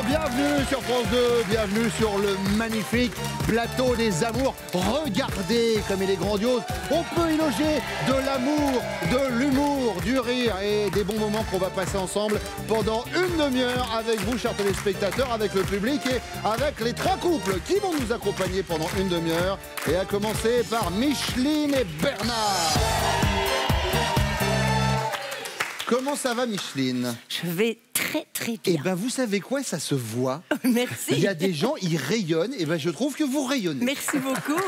bienvenue sur France 2, bienvenue sur le magnifique plateau des amours. Regardez comme il est grandiose. On peut y loger de l'amour, de l'humour, du rire et des bons moments qu'on va passer ensemble pendant une demi-heure avec vous, chers téléspectateurs, avec le public et avec les 3 couples qui vont nous accompagner pendant une demi-heure. Et à commencer par Micheline et Bernard. Comment ça va, Micheline? Je vais très bien. Eh ben, vous savez quoi? Ça se voit. Merci. Il y a des gens, ils rayonnent. Et ben, je trouve que vous rayonnez. Merci beaucoup.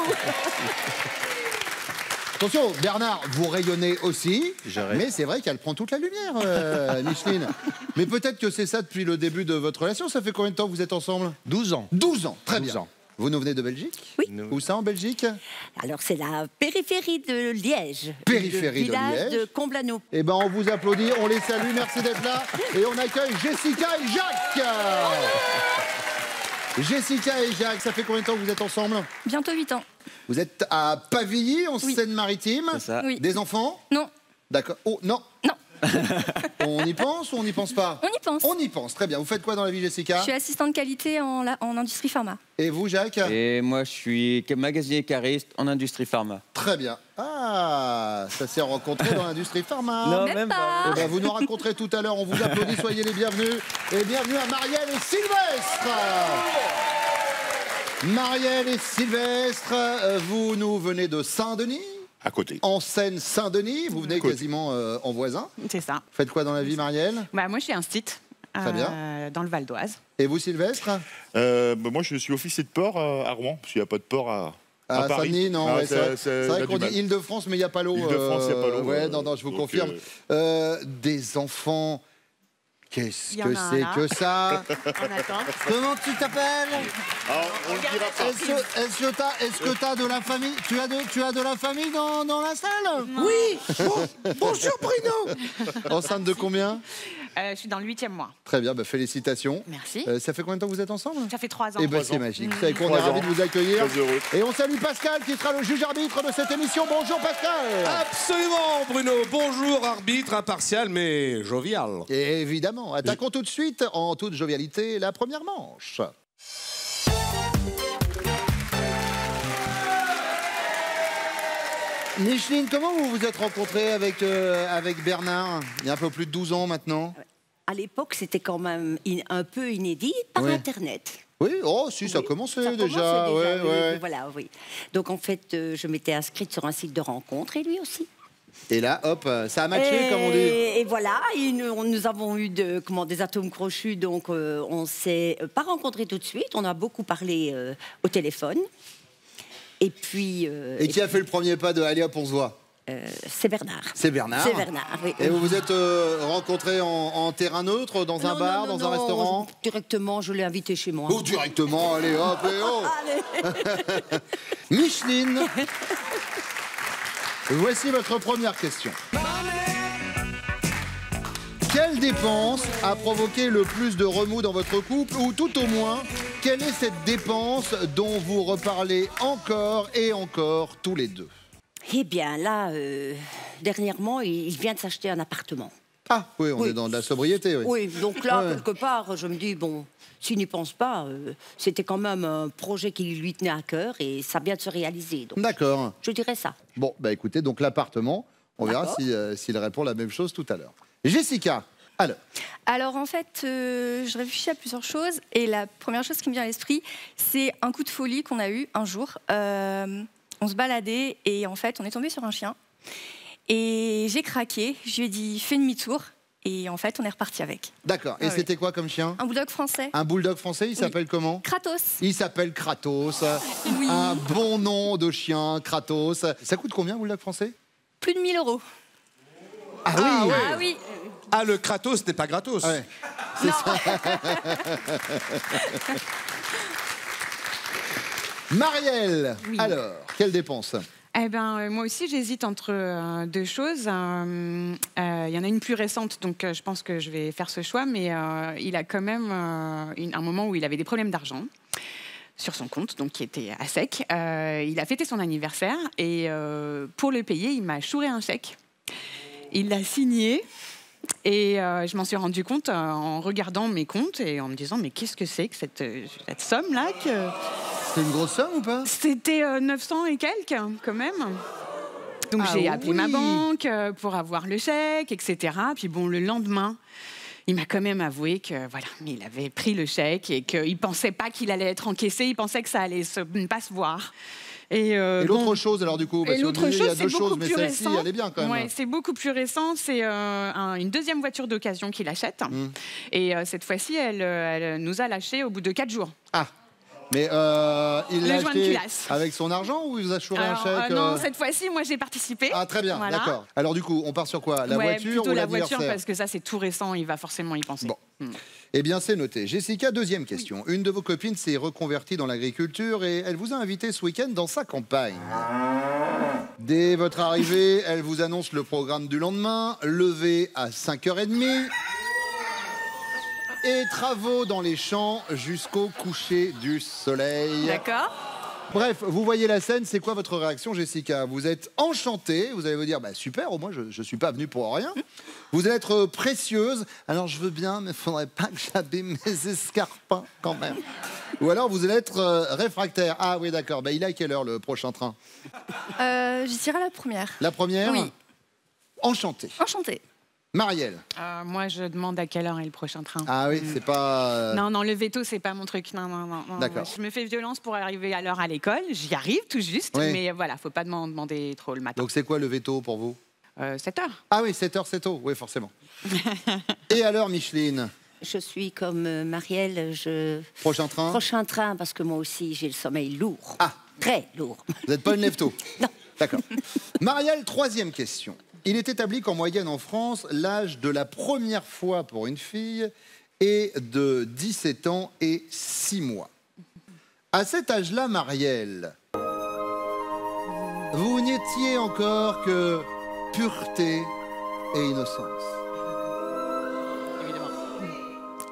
Attention, Bernard, vous rayonnez aussi. Mais c'est vrai qu'elle prend toute la lumière, Micheline. Mais peut-être que c'est ça depuis le début de votre relation. Ça fait combien de temps que vous êtes ensemble? 12 ans. 12 ans, très 12 bien. ans. Vous nous venez de Belgique? Oui. Où ça, en Belgique? Alors, c'est la périphérie de Liège. Périphérie de le village Liège. de Comblaneau. Eh ben, on vous applaudit, on les salue, merci d'être là. Et on accueille Jessica et Jacques. Jessica et Jacques, ça fait combien de temps que vous êtes ensemble? Bientôt 8 ans. Vous êtes à Pavilly, en Seine-Maritime. C'est ça. Oui. Des enfants? Non. D'accord. Oh, non. Non. On y pense ou on n'y pense pas? On y pense. On y pense, très bien. Vous faites quoi dans la vie, Jessica? Je suis assistante qualité en industrie pharma. Et vous, Jacques? Et moi, je suis magasinier cariste en industrie pharma. Très bien. Ah, ça s'est rencontré dans l'industrie pharma. Non, Même même pas. pas. Eh ben, vous nous raconterez tout à l'heure. On vous applaudit, soyez les bienvenus. Et bienvenue à Marielle et Sylvestre. Marielle et Sylvestre, vous nous venez de Saint-Denis, À côté. en Seine-Saint-Denis. Vous venez Côte. quasiment en voisin. C'est ça. Faites quoi dans la vie, Marielle? Bah, moi, je suis instite Très bien. dans le Val d'Oise. Et vous, Sylvestre? Moi, je suis officier de port à Rouen, parce qu'il n'y a pas de port à À Paris. Saint-Denis, non. Ah, Ouais, c'est c'est vrai il y a qu'on du dit mal. Île-de-France, mais il n'y a pas l'eau. Île-de-France, il y a pas l'eau, Ouais, non, je vous donc, confirme. Des enfants, qu'est-ce Il y en que a un c'est là. que ça? On attend. Comment tu t'appelles? Ah, on le dira pas. Est-ce que t'as de la famille? Tu as de la famille dans la salle? Oui. Bonjour Bruno. Enceinte de combien? Je suis dans le 8e mois. Très bien, bah, félicitations. Merci. Ça fait combien de temps que vous êtes ensemble? Ça fait 3 ans. Eh ben, c'est magique. Vous savez qu'on est 3 ravis ans. de vous accueillir. Très heureux. Et on salue Pascal qui sera le juge arbitre de cette émission. Bonjour Pascal. Absolument, Bruno. Bonjour, arbitre impartial mais jovial. Et évidemment, attaquons tout de suite en toute jovialité la première manche. Micheline, comment vous vous êtes rencontrée avec Bernard? Il y a un peu plus de 12 ans maintenant. À l'époque, c'était quand même un peu inédit par Ouais. Internet. Oui, oh si, ça Oui, commençait ça déjà. commençait déjà, Ouais, ouais. Voilà, oui. Donc, en fait, je m'étais inscrite sur un site de rencontre et lui aussi. Et là, hop, ça a matché, comme on dit. Et voilà, et nous avons eu des atomes crochus, donc on s'est pas rencontrés tout de suite. On a beaucoup parlé au téléphone. Et puis. Et qui a fait le premier pas de allez hop, on se voit? C'est Bernard. C'est Bernard. C'est Bernard, oui. Et vous vous êtes rencontrés en terrain neutre, dans un Non, bar, non, dans un non, restaurant? Directement, je l'ai invité chez moi. Oh, directement, allez hop, et oh. Allez. Micheline, voici votre première question. Quelle dépense a provoqué le plus de remous dans votre couple? Ou tout au moins, quelle est cette dépense dont vous reparlez encore et encore tous les deux? Eh bien, là, dernièrement, il vient de s'acheter un appartement. Ah oui, on Oui. est dans de la sobriété, oui. Oui, donc là, Ouais. quelque part, je me dis, bon, s'il n'y pense pas, c'était quand même un projet qui lui tenait à cœur et ça vient de se réaliser. Donc, D'accord. je dirais ça. Bon, bah écoutez, donc l'appartement, on verra D'accord. s'il répond la même chose tout à l'heure. Jessica, alors, Alors en fait, je réfléchis à plusieurs choses et la première chose qui me vient à l'esprit, c'est un coup de folie qu'on a eu un jour. On se baladait et en fait, on est tombé sur un chien et j'ai craqué. Je lui ai dit fais demi-tour et en fait, on est reparti avec. d'accord. Et Ah oui. c'était quoi comme chien? Un bulldog français. Un bulldog français, il s'appelle comment? Kratos. Il s'appelle Kratos. Oui. Un bon nom de chien, Kratos. Ça coûte combien, un bulldog français? Plus de 1000 €. Ah oui, Ah oui. Ah, le Kratos n'est pas gratos. Ouais, c'est ça. Marielle, alors, quelle dépense? Eh ben, moi aussi, j'hésite entre 2 choses. Il y en a une plus récente, donc je pense que je vais faire ce choix, mais il a quand même un moment où il avait des problèmes d'argent sur son compte, donc qui était à sec. Il a fêté son anniversaire et pour le payer, il m'a chouré un chèque. Il l'a signé Et je m'en suis rendu compte en regardant mes comptes et en me disant mais qu'est-ce que c'est que cette somme-là C'est une grosse somme ou pas? C'était 900 et quelques quand même. Donc j'ai appelé ma banque pour avoir le chèque, etc. Puis bon, le lendemain, il m'a quand même avoué que voilà, il avait pris le chèque et qu'il pensait pas qu'il allait être encaissé, il pensait que ça allait ne pas se voir. Et l'autre chose, alors du coup, parce l'autre il y chose, a deux c'est beaucoup choses, mais plus celle-ci, récent. elle est bien quand même. Ouais, c'est beaucoup plus récent. C'est une deuxième voiture d'occasion qu'il achète. Et cette fois-ci, elle nous a lâchés au bout de 4 jours. Ah, mais il l'a joint de acheté culasse. avec son argent ou il vous a chouré un Alors, chèque non, cette fois-ci, moi, j'ai participé. Ah, très bien, Voilà. d'accord. Alors du coup, on part sur quoi? La Ouais, voiture plutôt ou la voiture, l'anniversaire? parce que ça, c'est tout récent. Il va forcément y penser. Bon. Eh bien, c'est noté. Jessica, deuxième question. Une de vos copines s'est reconvertie dans l'agriculture et elle vous a invité ce week-end dans sa campagne. Dès votre arrivée, elle vous annonce le programme du lendemain, lever à 5h30 et travaux dans les champs jusqu'au coucher du soleil. D'accord. Bref, vous voyez la scène, c'est quoi votre réaction, Jessica? Vous êtes enchantée, vous allez vous dire, bah, super, au moins je ne suis pas venue pour rien. Vous allez être précieuse, alors je veux bien, mais il ne faudrait pas que j'abîme mes escarpins quand même. Ou alors vous allez être réfractaire. Ah oui, d'accord, bah, il est à quelle heure le prochain train? Je dirais la première. La première? Oui. Enchantée. Enchantée. Marielle? Moi, je demande à quelle heure est le prochain train. Ah oui, c'est pas... Non, le veto, c'est pas mon truc. Non. D'accord. Je me fais violence pour arriver à l'heure à l'école. J'y arrive tout juste, Oui. mais voilà, faut pas m'en demander trop le matin. Donc c'est quoi le veto pour vous? 7 heures. Ah oui, 7h, c'est tôt, oui, forcément. Et alors, Micheline? Je suis comme Marielle, Prochain train? prochain train, parce que moi aussi, j'ai le sommeil lourd. Ah. Très lourd. Vous n'êtes pas une lève-tôt? Non. D'accord. Marielle, troisième question. Il est établi qu'en moyenne en France, l'âge de la première fois pour une fille est de 17 ans et 6 mois. À cet âge-là, Marielle, vous n'étiez encore que pureté et innocence. Évidemment.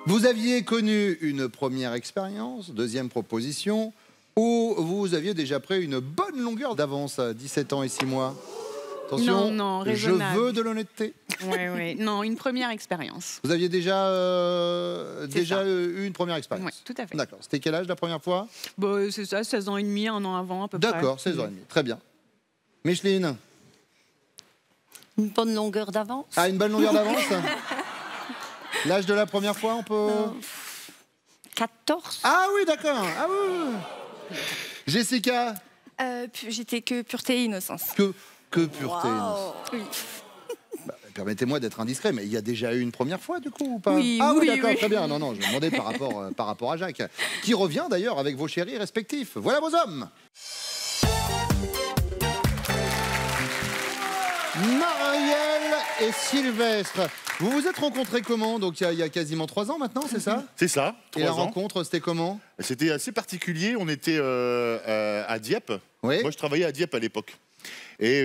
Vous aviez connu une première expérience, deuxième proposition, où vous aviez déjà pris une bonne longueur d'avance à 17 ans et 6 mois. Attention, Non, je raisonnable. veux de l'honnêteté. Oui. Non, une première expérience. Vous aviez déjà ça. eu une première expérience? Oui, tout à fait. D'accord. C'était quel âge la première fois? Bon, c'est ça, 16 ans et demi, un an avant à peu près. D'accord, 16 ans et demi. Très bien. Micheline? Une bonne longueur d'avance. Ah, une bonne longueur d'avance? L'âge de la première fois, on peut... 14. Ah oui, d'accord. Ah oui. Jessica? J'étais que pureté et innocence. Que pureté. Wow. Oui. Bah, permettez-moi d'être indiscret, mais il y a déjà eu une première fois, du coup, ou pas? Oui, Ah oui, oui, d'accord, oui. très bien. Non, je me demandais par rapport à Jacques, qui revient d'ailleurs avec vos chéris respectifs. Voilà vos hommes. Marielle et Sylvestre, vous vous êtes rencontrés comment? Donc il y a quasiment 3 ans maintenant, c'est ça? C'est ça, Et la 3 ans. rencontre, c'était comment? C'était assez particulier. On était à Dieppe. Oui. Moi, je travaillais à Dieppe à l'époque. Et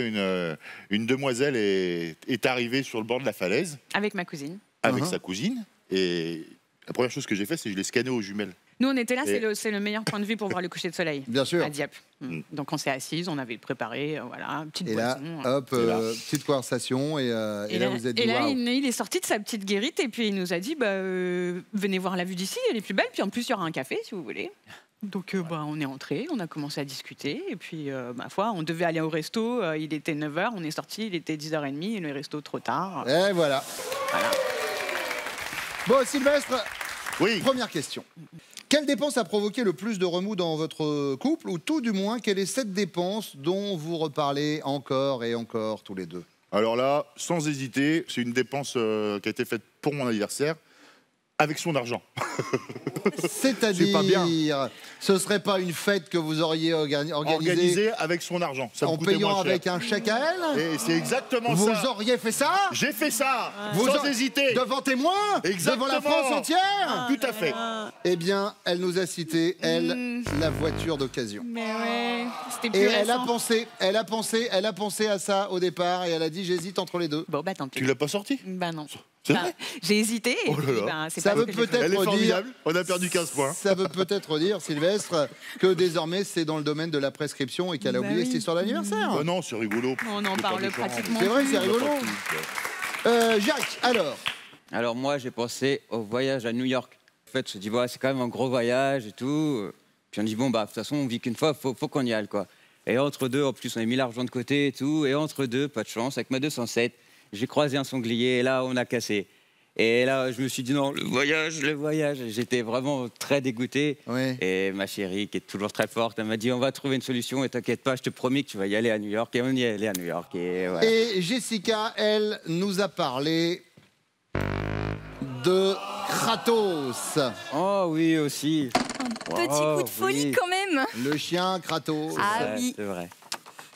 une demoiselle est arrivée sur le bord de la falaise Avec ma cousine. avec Uh-huh. sa cousine. Et la première chose que j'ai fait, c'est que je l'ai scanné aux jumelles. Nous, on était là, Et- c'est le meilleur point de vue pour voir le coucher de soleil. Bien sûr. À Dieppe. Donc on s'est assises, on avait préparé, voilà, petite Et là, boisson. hop, C'est là. petite conversation, et là vous êtes dit, waouh. il est sorti de sa petite guérite et puis il nous a dit venez voir la vue d'ici, elle est plus belle. Puis en plus, il y aura un café si vous voulez. Donc on est entrés, on a commencé à discuter. Et puis, ma foi, on devait aller au resto. Il était 9h, on est sorti, il était 10h30. Et le resto trop tard. Et voilà. Voilà. Bon, Sylvestre, Oui. première question. Quelle dépense a provoqué le plus de remous dans votre couple? Ou tout du moins, quelle est cette dépense dont vous reparlez encore et encore tous les deux? Alors là, sans hésiter, c'est une dépense qui a été faite pour mon anniversaire avec son argent. C'est-à-dire, C'est pas bien. ce serait pas une fête que vous auriez organisée Organisé avec son argent. Ça me en coûtait payant moins cher. avec un chèque à elle? Et c'est exactement Vous ça. auriez fait ça? J'ai fait ça, Vous sans aur- hésiter. Devant témoins? Exactement. Devant la France entière? Tout à fait. Eh bien, elle nous a cité, elle, la voiture d'occasion. Mais ouais, c'était plus Et elle a récent. pensé à ça au départ et elle a dit j'hésite entre les deux. Bon, bah tant pis. Tu l'as pas sorti? Bah non. C'est Bah, vrai? j'ai hésité. Et Oh là puis, là. c'est Ça pas veut ce que j'ai fait. peut-être Elle est dire- formidable. On a perdu 15 points. Ça veut peut-être dire, Sylvestre, que désormais c'est dans le domaine de la prescription et qu'elle a Bah oublié oui. cette histoire d'anniversaire. Oh non, c'est rigolo. On en C'est parle pas méchant. pratiquement C'est vrai, c'est On l'a rigolo. pas tous, quoi. Jacques, alors. Alors moi, j'ai pensé au voyage à New York. En fait, je me dis, voilà, c'est quand même un gros voyage et tout. Puis on dit, bon, bah, de toute façon, on vit qu'une fois, faut qu'on y aille, quoi. Et entre deux, en plus, on a mis l'argent de côté et tout. Et entre deux, pas de chance, avec ma 207, j'ai croisé un sanglier et là, on a cassé. Et là, je me suis dit, non, le voyage. J'étais vraiment très dégoûté. Oui. Et ma chérie, qui est toujours très forte, elle m'a dit, on va trouver une solution et t'inquiète pas, je te promets que tu vas y aller à New York. Et on y est allé à New York. Et, voilà. Et Jessica, elle, nous a parlé de Kratos. Oh oui, aussi. Petit coup de folie oui. quand même. Le chien Kratos. Ah Ouais, oui. c'est vrai.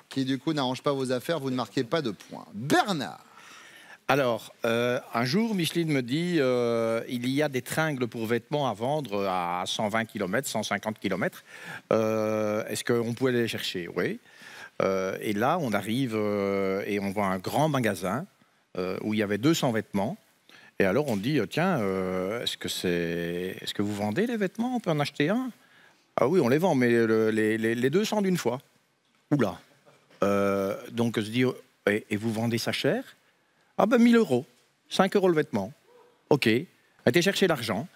Qui du coup n'arrange pas vos affaires, vous ne marquez pas de points. Bernard. Alors, un jour, Micheline me dit il y a des tringles pour vêtements à vendre à 120 km, 150 km. Est-ce qu'on pouvait les chercher? Oui. Et là, on arrive et on voit un grand magasin où il y avait 200 vêtements. Et alors, on dit tiens, est-ce que vous vendez les vêtements? On peut en acheter un? Ah oui, on les vend, mais les 200 d'une fois. Oula. Donc, je dis et vous vendez ça cher? Ah ben 1000 €, 5 € le vêtement. OK, on a été chercher l'argent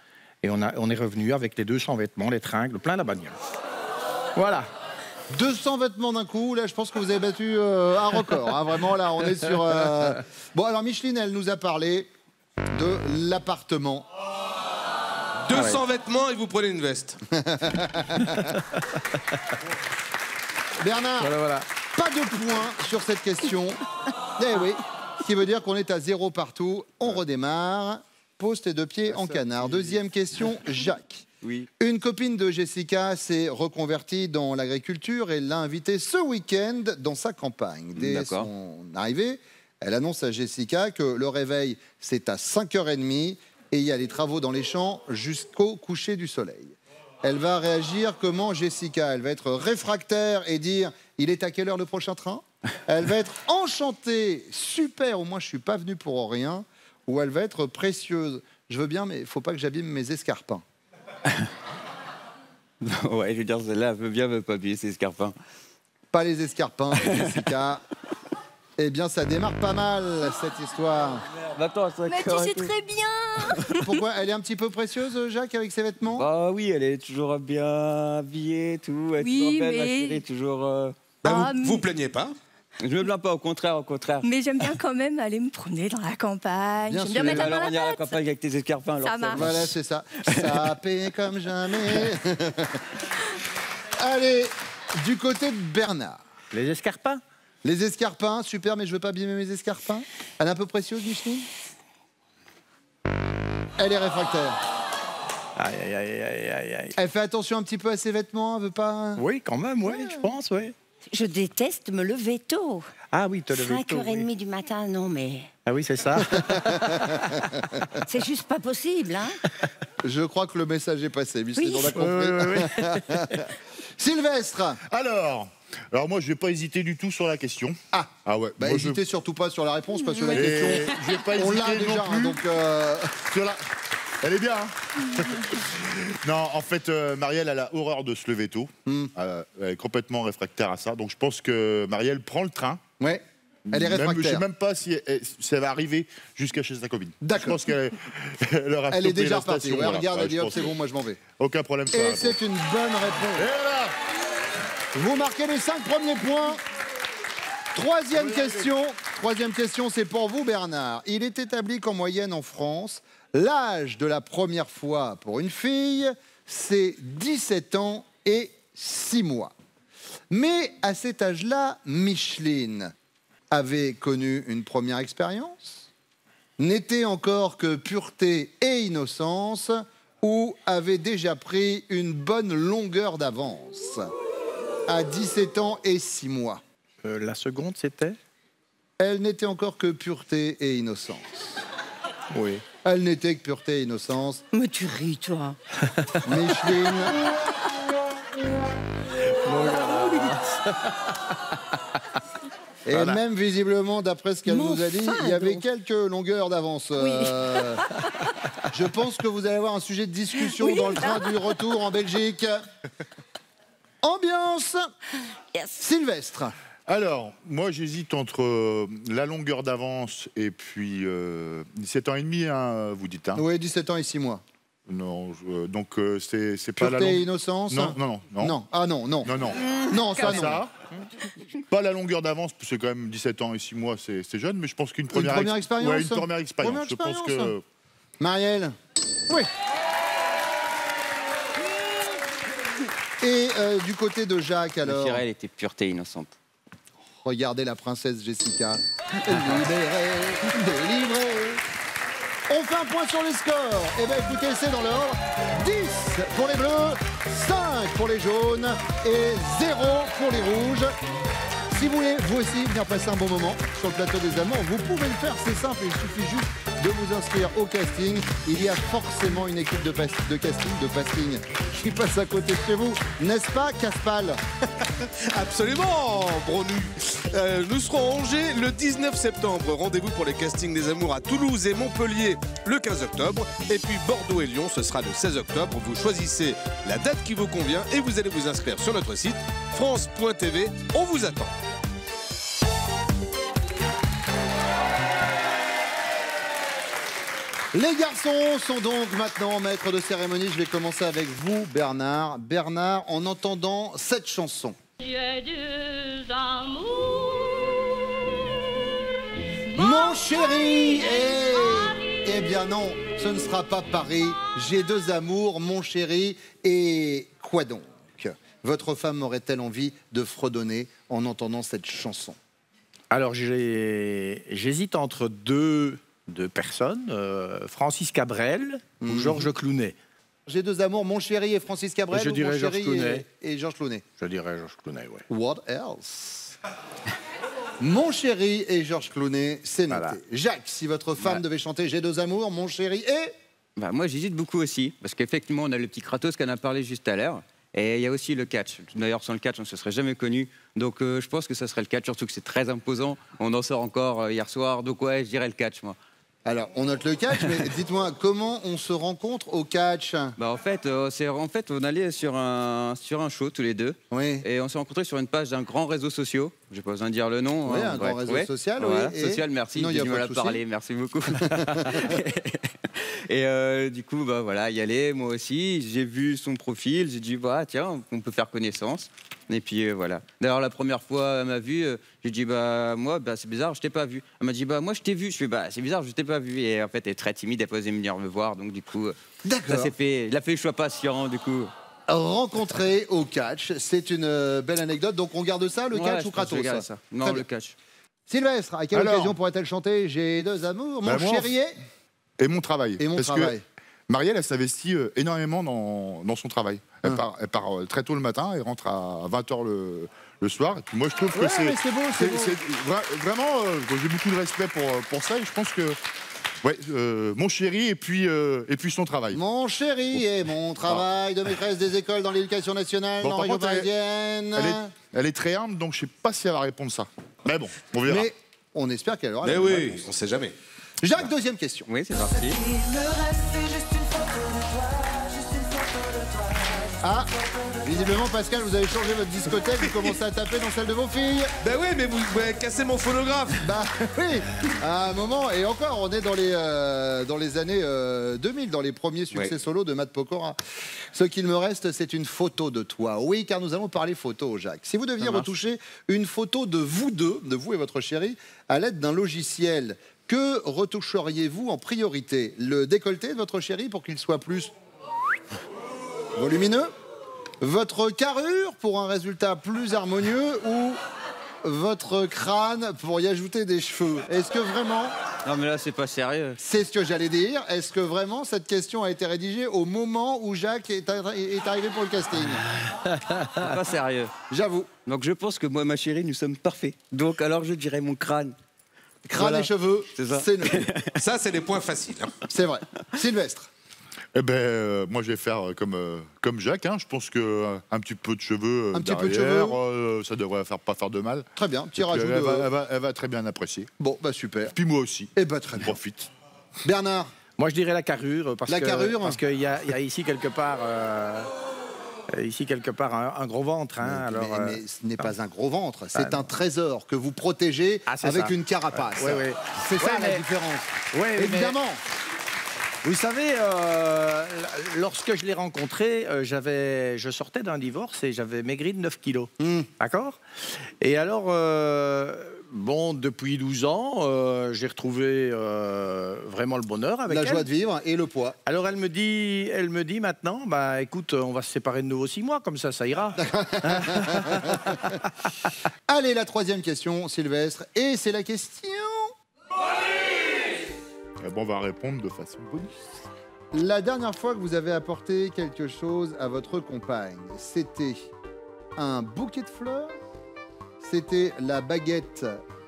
et on est revenu avec les 200 vêtements, les tringles, plein la bagnole. Voilà. 200 vêtements d'un coup, là je pense que vous avez battu un record. Hein, vraiment, là on est sur... Bon alors Micheline, elle nous a parlé de l'appartement. 200 vêtements et vous prenez une veste. Bernard, Voilà. pas de points sur cette question. Eh oui, ce qui veut dire qu'on est à 0 partout. On redémarre. Pose tes deux pieds en canard. Deuxième question, Jacques. Oui. Une copine de Jessica s'est reconvertie dans l'agriculture et l'a invitée ce week-end dans sa campagne. Dès D'accord. son arrivée, elle annonce à Jessica que le réveil, c'est à 5h30 et il y a les travaux dans les champs jusqu'au coucher du soleil. Elle va réagir comment, Jessica? Elle va être réfractaire et dire « Il est à quelle heure le prochain train ?» Elle va être enchantée, super, au moins je suis pas venu pour rien. Ou elle va être précieuse. Je veux bien, mais il faut pas que j'abîme mes escarpins. Ouais, je veux dire, celle-là, elle veut bien me pas habiller ses escarpins. Pas les escarpins, Jessica. Eh bien, ça démarre pas mal, cette histoire. Attends, ça Mais tu sais très bien. Pourquoi? Elle est un petit peu précieuse, Jacques, avec ses vêtements? Bah oui, elle est toujours bien habillée, tout. Elle est Oui, toujours belle, ma mais- chérie, toujours... Bah, Ah, vous plaignez pas? Je me plains pas, au contraire, au contraire. Mais j'aime bien quand même aller me promener dans la campagne. Bien J'aime sûr. bien mettre la Alors main on à ira à la la pâte. campagne avec tes escarpins. Alors Ça marche. Voilà, c'est ça. Ça paie comme jamais. Allez, du côté de Bernard. Les escarpins? Les escarpins, super, mais je veux pas abîmer mes escarpins. Elle est un peu précieuse, Micheline? Elle est réfractaire. Aïe. Elle fait attention un petit peu à ses vêtements, elle veut pas... Oui, quand même, oui, je pense, oui. Je déteste me lever tôt. Ah oui, te lever tôt. 5h30 Oui. du matin, non mais Ah oui, c'est ça. c'est juste pas possible, hein. Je crois que le message est passé, Micheline, Oui. on a compris. Sylvestre. Alors moi, je vais pas hésiter du tout sur la question. Ah Ouais. Bah, Moi, hésitez surtout pas sur la réponse, parce que la Et question, je vais pas on l'a hésiter déjà, non hein, plus donc... sur la... Elle est bien, hein. Non, en fait, Marielle, elle a horreur de se lever tôt. Elle est complètement réfractaire à ça. Donc, je pense que Marielle prend le train. Ouais, elle est Je réfractaire. sais même pas si elle va arriver jusqu'à chez sa copine. D'accord. Je pense qu'elle elle aura Elle est stoppé déjà la repartie. station, Ouais, voilà. regarde, Ouais, elle dit je hop, pense c'est que- bon, moi je m'en vais. Aucun problème sur la Et réponse. c'est une bonne réponse. Et voilà. Vous marquez les 5 premiers points. Troisième question, c'est pour vous, Bernard. Il est établi qu'en moyenne en France, l'âge de la première fois pour une fille, c'est 17 ans et 6 mois. Mais à cet âge-là, Micheline avait connu une première expérience, n'était encore que pureté et innocence, ou avait déjà pris une bonne longueur d'avance à 17 ans et 6 mois. La seconde, c'était? Elle n'était encore que pureté et innocence. Oui. Elle n'était que pureté et innocence. Mais tu ris, toi. Micheline. Et Voilà. même visiblement, d'après ce qu'elle Mon nous a dit, fin, il y avait donc. quelques longueurs d'avance. Je pense que vous allez avoir un sujet de discussion Oui. dans le train du retour en Belgique. Ambiance. Yes. Sylvestre. Alors, moi, j'hésite entre la longueur d'avance et puis 17 ans et demi, hein, vous dites. Hein. Oui, 17 ans et 6 mois. Non, donc c'est pas la Pureté et longueur. innocence. Non, non, non, non. Non. Ah non, non. Non, non. Non, ça, Pas non. ça. Pas la longueur d'avance, parce que quand même 17 ans et 6 mois, c'est jeune, mais je pense qu'une première, expérience. Ouais, une première expérience. Première Je pense expérience. que. Marielle. Oui. Et du côté de Jacques, alors. Elle était pureté innocente. Regardez la princesse Jessica. Libérée, délivrée. On fait un point sur les scores. Eh bien, écoutez, c'est dans l'ordre. 10 pour les bleus, 5 pour les jaunes et 0 pour les rouges. Si vous voulez, vous aussi, venir passer un bon moment sur le plateau des Amours, vous pouvez le faire, c'est simple, il suffit juste de vous inscrire au casting. Il y a forcément une équipe de casting qui passe à côté de chez vous, n'est-ce pas, Caspal? Absolument, Bronu. Nous serons à Angers le 19 septembre. Rendez-vous pour les castings des Amours à Toulouse et Montpellier le 15 octobre. Et puis Bordeaux et Lyon, ce sera le 16 octobre. Vous choisissez la date qui vous convient et vous allez vous inscrire sur notre site France.tv. On vous attend. Les garçons sont donc maintenant maîtres de cérémonie. Je vais commencer avec vous, Bernard. Bernard, en entendant cette chanson. J'ai deux amours. Mon chéri, eh bien non, ce ne sera pas Paris. J'ai deux amours, mon chéri. Et quoi donc? Votre femme aurait-elle envie de fredonner en entendant cette chanson? Alors, j'hésite entre deux personnes, Francis Cabrel ou Georges Clooney. J'ai deux amours, mon chéri et Francis Cabrel. Je ou dirais mon Georges chéri Clooney. et Georges Clooney. Je dirais Georges Clooney, oui. What else? Mon chéri et Georges Clooney, c'est noté. Voilà. Jacques, si votre femme devait chanter J'ai deux amours, mon chéri et... Bah, moi, j'hésite beaucoup aussi, parce qu'effectivement, on a le petit Kratos qui en a parlé juste à l'heure. Et il y a aussi le catch. D'ailleurs, sans le catch, on ne se serait jamais connu. Donc, je pense que ça serait le catch, surtout que c'est très imposant. On en sort encore hier soir. Donc, ouais, je dirais le catch, moi. Alors, on note le catch, mais dites-moi, comment on se rencontre au catch? Bah, en fait, on allait sur un show tous les deux. Oui. Et on s'est rencontrés sur une page d'un grand réseau social. J'ai pas besoin de dire le nom. Oui, hein, un bref. grand réseau Ouais. social, Voilà, oui. Et social, merci. non, il y a J'ai du pas mal de à souci. parler, merci beaucoup. Et du coup, bah, voilà, y aller, moi aussi. J'ai vu son profil, j'ai dit, bah, tiens, on peut faire connaissance. Et puis voilà. D'ailleurs, la première fois, elle m'a vu, j'ai dit, bah, moi, bah, c'est bizarre, je t'ai pas vu. Elle m'a dit, bah, moi, je t'ai vu. Je fais, bah, c'est bizarre, je t'ai pas vu. Et en fait, elle est très timide, elle pas osé venir me voir. Donc, du coup, ça s'est fait. Il a fait le choix patient, du coup. Rencontrer au catch, c'est une belle anecdote. Donc, on garde ça, le Ouais, catch je ou pense que je Kratos? garde ça. Non, Très le bien. catch. Sylvestre, à quelle Alors occasion pourrait-elle chanter J'ai deux amours, mon Bah, moi, chéri Et mon travail. et mon Parce travail. que Marielle, elle s'investit énormément dans son travail. Elle part très tôt le matin et rentre à 20h le soir. Et puis moi, je trouve que Ouais, mais c'est beau, c'est beau. vraiment, j'ai beaucoup de respect pour ça. Et je pense que, ouais, mon chéri et puis son travail. Mon chéri et mon travail de maîtresse des écoles dans l'éducation nationale, Bon, dans par la région contre, parisienne. Elle est très humble, donc je sais pas si elle va répondre ça. Mais bon, on verra. Mais on espère qu'elle aura Mais la bonne oui, réponse. on sait jamais. Jacques, deuxième question. Oui, c'est parti. Ah, visiblement, Pascal, vous avez changé votre discothèque, vous commencez à taper dans celle de vos filles. Ben oui, mais vous avez cassé mon phonographe. Bah oui, à un moment, et encore, on est dans les années 2000, dans les premiers succès Oui. solo de Matt Pokora. Ce qu'il me reste, c'est une photo de toi. Oui, car nous allons parler photo, Jacques. Si vous deviez retoucher une photo de vous deux, de vous et votre chérie, à l'aide d'un logiciel, que retoucheriez-vous en priorité? Le décolleté de votre chérie pour qu'il soit plus volumineux? Votre carrure pour un résultat plus harmonieux? Ou votre crâne pour y ajouter des cheveux? Est-ce que vraiment, Non, mais là, c'est pas sérieux. c'est ce que j'allais dire, est-ce que vraiment cette question a été rédigée au moment où Jacques est arrivé pour le casting? C'est pas sérieux. J'avoue. Donc, je pense que moi et ma chérie, nous sommes parfaits. Donc, alors, je dirais mon crâne. Crâne Voilà. et cheveux, C'est ça. c'est noté. Ça, c'est des points faciles. Hein. C'est vrai. Sylvestre. Eh ben, moi, je vais faire comme Jacques. Hein. Je pense que un petit peu de cheveux Un petit peu de derrière, ça devrait pas faire de mal. Très bien, petit Et puis, rajout elle, de... elle va très bien apprécier. Bon, bah super. Puis moi aussi. Eh bah très On bien. profite. Bernard. Moi, je dirais la carrure. Parce La que, carrure. Parce qu'il y a ici quelque part ici quelque part un gros ventre. Hein, mais ce n'est pas un gros ventre, c'est un trésor que vous protégez avec une carapace. C'est ça la différence. Évidemment. Vous savez, lorsque je l'ai rencontré, je sortais d'un divorce et j'avais maigri de 9 kilos. D'accord? Et alors, bon, depuis 12 ans, j'ai retrouvé vraiment le bonheur avec elle. La joie de vivre et le poids. Alors elle me dit maintenant, bah écoute, on va se séparer de nouveau 6 mois, comme ça ira. Allez, la troisième question, Sylvestre, et c'est la question... Bon, on va répondre de façon bonus. La dernière fois que vous avez apporté quelque chose à votre compagne, c'était un bouquet de fleurs, c'était la baguette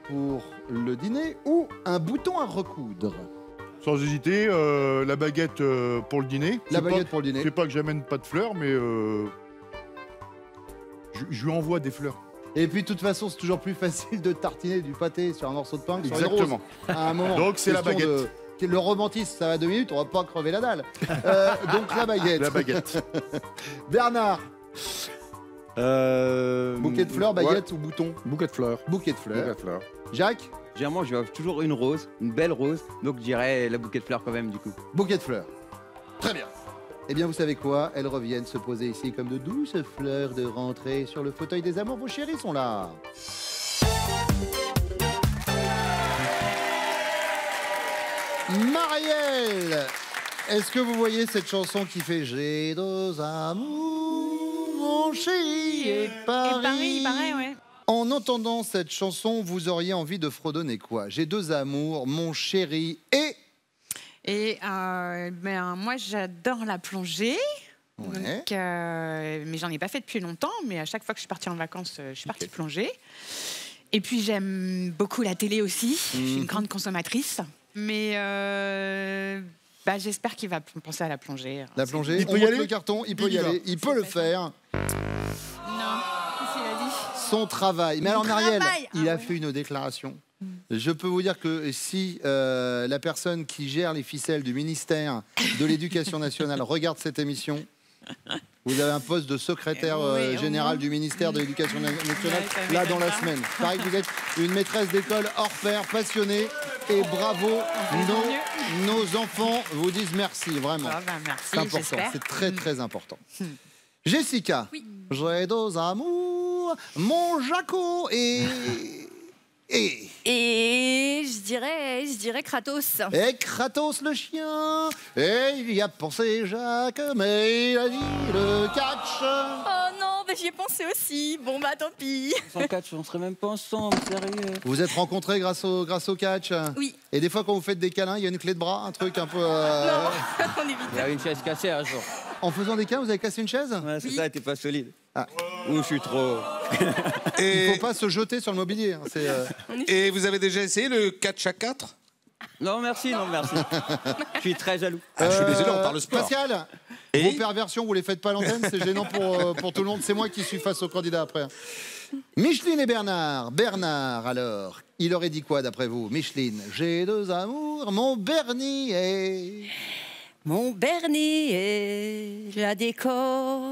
pour le dîner ou un bouton à recoudre? Sans hésiter, la baguette pour le dîner. La baguette pour le dîner. C'est pas que j'amène pas de fleurs, mais je lui envoie des fleurs. Et puis de toute façon, c'est toujours plus facile de tartiner du pâté sur un morceau de pain que sur les Exactement. roses. À un moment. Donc c'est la baguette. Le romantisme, ça va 2 minutes, on va pas crever la dalle. Donc la baguette. La baguette. Bernard. Bouquet de fleurs, baguette ou bouton? Bouquet de fleurs. Bouquet de fleurs. Bouquet de fleurs. Jacques? Généralement, je vois toujours une rose, une belle rose, donc je dirais la bouquet de fleurs quand même du coup. Bouquet de fleurs. Très bien. Eh bien, vous savez quoi? Elles reviennent se poser ici comme de douces fleurs de rentrée sur le fauteuil des amours. Vos chéris sont là. Marielle, est-ce que vous voyez cette chanson qui fait J'ai deux amours, mon chéri et Paris? Et Paris, ouais. En entendant cette chanson, vous auriez envie de fredonner quoi? J'ai deux amours, mon chéri et... Et moi, j'adore la plongée. Ouais. Donc, mais j'en ai pas fait depuis longtemps. Mais à chaque fois que je suis partie en vacances, je suis partie plonger. Et puis, j'aime beaucoup la télé aussi. Je suis une grande consommatrice. Mais j'espère qu'il va penser à la plongée. La plongée, Il peut on y monte aller le carton, il peut y aller, il peut le faire. Non, qu'est-ce qu'il a dit? Son travail. Mais alors, Marielle, travail. il a fait une déclaration. Je peux vous dire que si la personne qui gère les ficelles du ministère de l'Éducation nationale regarde cette émission, vous avez un poste de secrétaire général du ministère de l'Éducation nationale là dans la semaine. Pareil que vous êtes une maîtresse d'école hors pair, passionnée, et bravo, nos enfants vous disent merci, vraiment. Merci, C'est important, j'espère. c'est très très important. Jessica, j'ai deux amours, mon Jaco et Et je dirais Kratos. Et Kratos le chien, et il y a pensé Jacques, mais il a dit le catch. Oh non, j'y ai pensé aussi. Bon bah tant pis. Sans catch, on serait même pas ensemble, sérieux. Vous êtes rencontrés grâce au catch? Oui. Et des fois quand vous faites des câlins, il y a une clé de bras, un truc un peu... Non, on évite. Il y avait une chaise cassée un jour. En faisant des câlins, vous avez cassé une chaise? Ouais, c'est ça, elle était pas solide. Ah. Ou je suis trop. Il Et, faut pas se jeter sur le mobilier. Hein, c'est, et vous avez déjà essayé le catch à 4? Non, merci, non, merci. Je suis très jaloux. Je suis désolé, on parle sport. Pascal, vos perversions, vous les faites pas à l'antenne, c'est gênant pour tout le monde. C'est moi qui suis face au candidat après. Micheline et Bernard. Bernard, alors, il aurait dit quoi d'après vous? Micheline, j'ai deux amours, mon Bernier. Mon Bernier, la décore.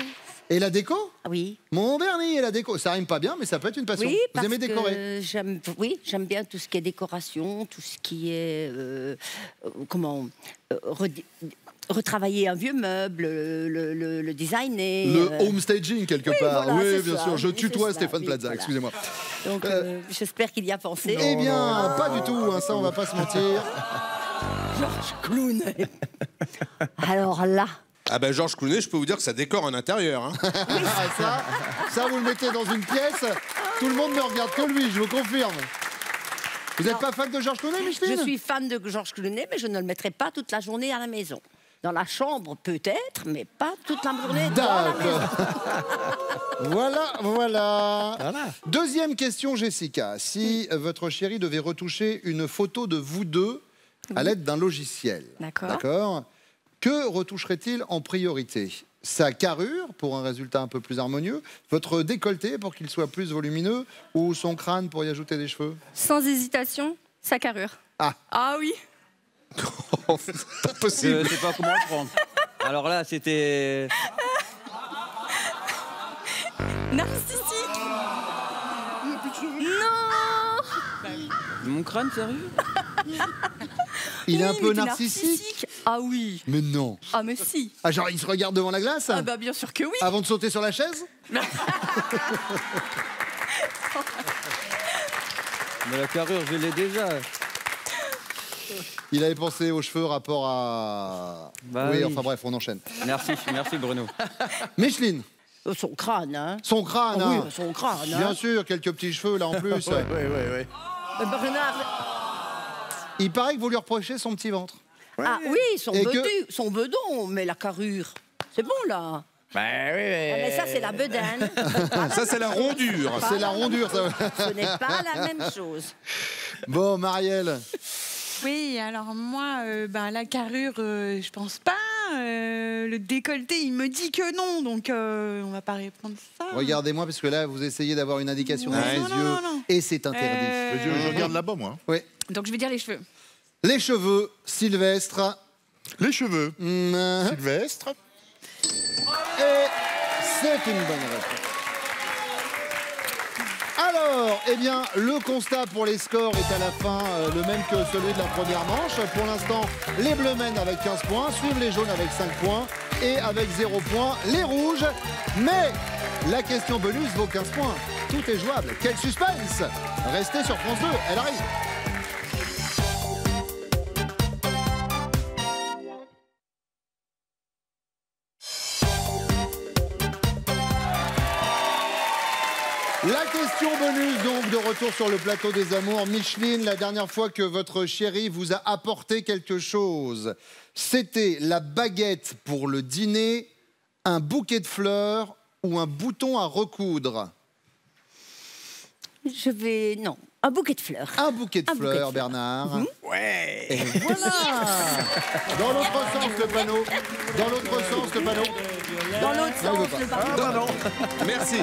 Et la déco? Oui. Mon Bernier et la déco. Ça rime pas bien, mais ça peut être une passion. Oui, vous parce aimez que décorer? j'aime bien tout ce qui est décoration, tout ce qui est retravailler un vieux meuble, le designer. Le homestaging, quelque part. voilà, oui, c'est bien ça, sûr. Je oui, tutoie c'est ça, Stéphane oui, Plaza, voilà. excusez-moi. Donc j'espère qu'il y a pensé. Eh bien, pas du tout, hein, ça on va pas se mentir. Georges Clooney. Alors là. Ah ben Georges Clooney, je peux vous dire que ça décore un intérieur. Hein. ça, vous le mettez dans une pièce, tout le monde ne regarde que lui, je vous confirme. Vous n'êtes pas fan de Georges Clooney, Micheline? Je suis fan de Georges Clooney, mais je ne le mettrai pas toute la journée à la maison. Dans la chambre, peut-être, mais pas toute la journée dans la maison. Voilà. Deuxième question, Jessica. Si votre chéri devait retoucher une photo de vous deux à l'aide d'un logiciel, d'accord, que retoucherait-il en priorité? Sa carrure, pour un résultat un peu plus harmonieux, votre décolleté, pour qu'il soit plus volumineux, ou son crâne, pour y ajouter des cheveux? Sans hésitation, sa carrure. Ah oui. C'est pas possible. Je sais pas comment le prendre. Alors là, c'était... Narcissique. Non. Mon crâne, sérieux? Il est un Oui, peu mais t'es narcissique. Ah oui. Mais non. Ah mais si. Ah, genre, il se regarde devant la glace Ah bah bien sûr que oui. avant de sauter sur la chaise? Mais la carrure, je l'ai déjà. Il avait pensé aux cheveux rapport à... Bah oui, oui. enfin bref, on enchaîne. Merci Bruno. Micheline, Son crâne, hein. son crâne, Ah oui, hein. son crâne. Hein. Bien sûr, quelques petits cheveux là en plus. Ouais. Bernard. Il paraît que vous lui reprochez son petit ventre. Ah oui, son Et que- bedon, son bedon, mais la carrure. C'est bon là. Bah oui, Ah, mais ça, c'est la bedaine. Ça, c'est la rondure. C'est la rondure, ça. Ce n'est pas la même chose. Bon, Marielle, Oui, alors moi, la carrure, je pense pas. Le décolleté, il me dit que non, donc on va pas répondre ça. regardez-moi parce que là, vous essayez d'avoir une indication dans Non, les non, yeux non. et c'est interdit. Je regarde là-bas, moi. Oui. Donc je vais dire les cheveux. Les cheveux, Sylvestre. Les cheveux. Mm, Sylvestre. Et c'est une bonne réponse. Alors, eh bien, le constat pour les scores est à la fin le même que celui de la première manche. Pour l'instant, les bleus mènent avec 15 points, suivent les jaunes avec 5 points et avec 0 points, les rouges. Mais la question bonus vaut 15 points. Tout est jouable. Quel suspense! Restez sur France 2, elle arrive. La question bonus, donc, de retour sur le plateau des amours. Micheline, la dernière fois que votre chéri vous a apporté quelque chose, c'était la baguette pour le dîner, un bouquet de fleurs ou un bouton à recoudre? Je vais... Non, un bouquet de fleurs. Un bouquet de Un bouquet de fleurs, fleurs. Bernard. Ouais. Et voilà. Dans l'autre sens, le panneau. Dans l'autre sens, le panneau. Dans l'autre Non, il veut sens, pas. le barbecue. Merci.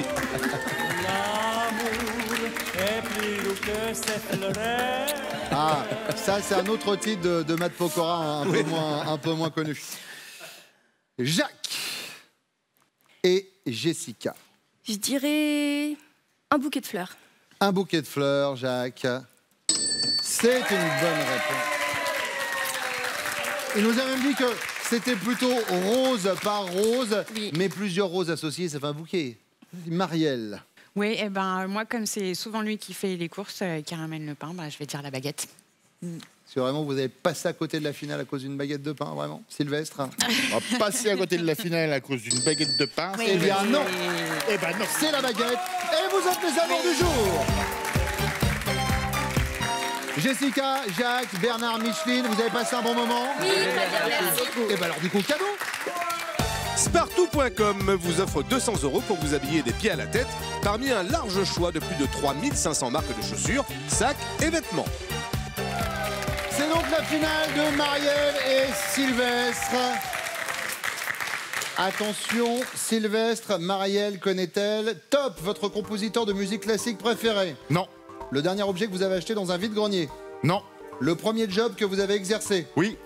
Ah, ça, c'est un autre titre de Matt Pokora, un peu moins connu. Jacques et Jessica. Je dirais un bouquet de fleurs. Un bouquet de fleurs, Jacques. C'est une bonne réponse. Il nous a même dit que c'était plutôt rose par rose, Oui. mais plusieurs roses associées, ça fait un bouquet. Marielle. Oui, et moi, comme c'est souvent lui qui fait les courses, qui ramène le pain, je vais dire la baguette. C'est vraiment, vous avez passé à côté de la finale à cause d'une baguette de pain, vraiment? Sylvestre? On va passer à côté de la finale à cause d'une baguette de pain. Eh bien non, Eh ben non. c'est la baguette. Et vous êtes les amours du jour. Jessica, Jacques, Bernard, Micheline, vous avez passé un bon moment? Oui, très bien, merci. Et bien alors du coup, cadeau. Spartou.com vous offre 200 € pour vous habiller des pieds à la tête parmi un large choix de plus de 3500 marques de chaussures, sacs et vêtements. C'est donc la finale de Marielle et Sylvestre. Attention, Sylvestre, Marielle connaît-elle? Top, votre compositeur de musique classique préféré? Non. Le dernier objet que vous avez acheté dans un vide-grenier? Non. Le premier job que vous avez exercé? Oui.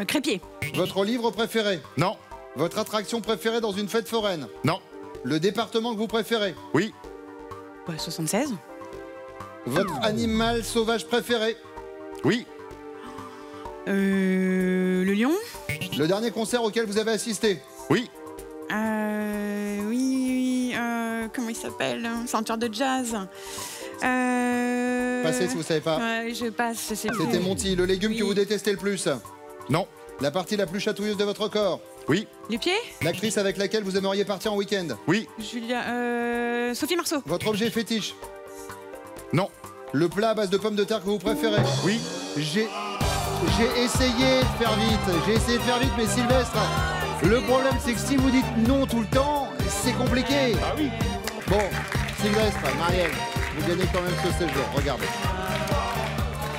Crépier. Votre livre préféré? Non. Votre attraction préférée dans une fête foraine? Non. Le département que vous préférez? Oui. 76. Votre animal sauvage préféré? Oui. Le lion. Le dernier concert auquel vous avez assisté? Oui. Oui, comment il s'appelle? Chanteur de jazz. Passez si vous savez pas. Ouais, je passe, je sais plus. C'était Monty. Le légume Oui. que vous détestez le plus? Non. La partie la plus chatouilleuse de votre corps? Oui. Les pieds. L'actrice avec laquelle vous aimeriez partir en week-end? Oui. Julia. Sophie Marceau. Votre objet fétiche? Non. Le plat à base de pommes de terre que vous préférez? Oui. J'ai essayé de faire vite, mais Sylvestre, le problème c'est que si vous dites non tout le temps, c'est compliqué. Ah oui. Bon, Sylvestre, Marielle, vous gagnez quand même ce séjour, regardez.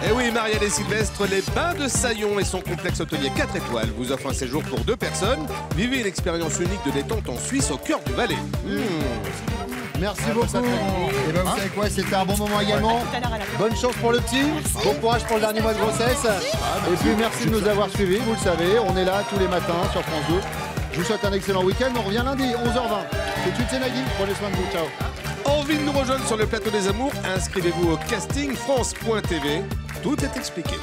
Et oui, Marielle et Sylvestre, les Bains de Saillon et son complexe hôtelier 4 étoiles vous offrent un séjour pour 2 personnes. Vivez une expérience unique de détente en Suisse au cœur du Valais. Merci beaucoup. Et ben vous savez quoi, c'était un bon moment également. Tout à l'heure à la fin. Bonne chance pour le petit, bon courage pour le dernier mois de grossesse. Et puis merci de nous avoir suivis, vous le savez, on est là tous les matins sur France 2. Je vous souhaite un excellent week-end, on revient lundi 11h20. Tout de suite c'est Nagui, prenez soin de vous, ciao. envie de nous rejoindre sur le plateau des amours, inscrivez-vous au castingfrance.tv. Tout est expliqué.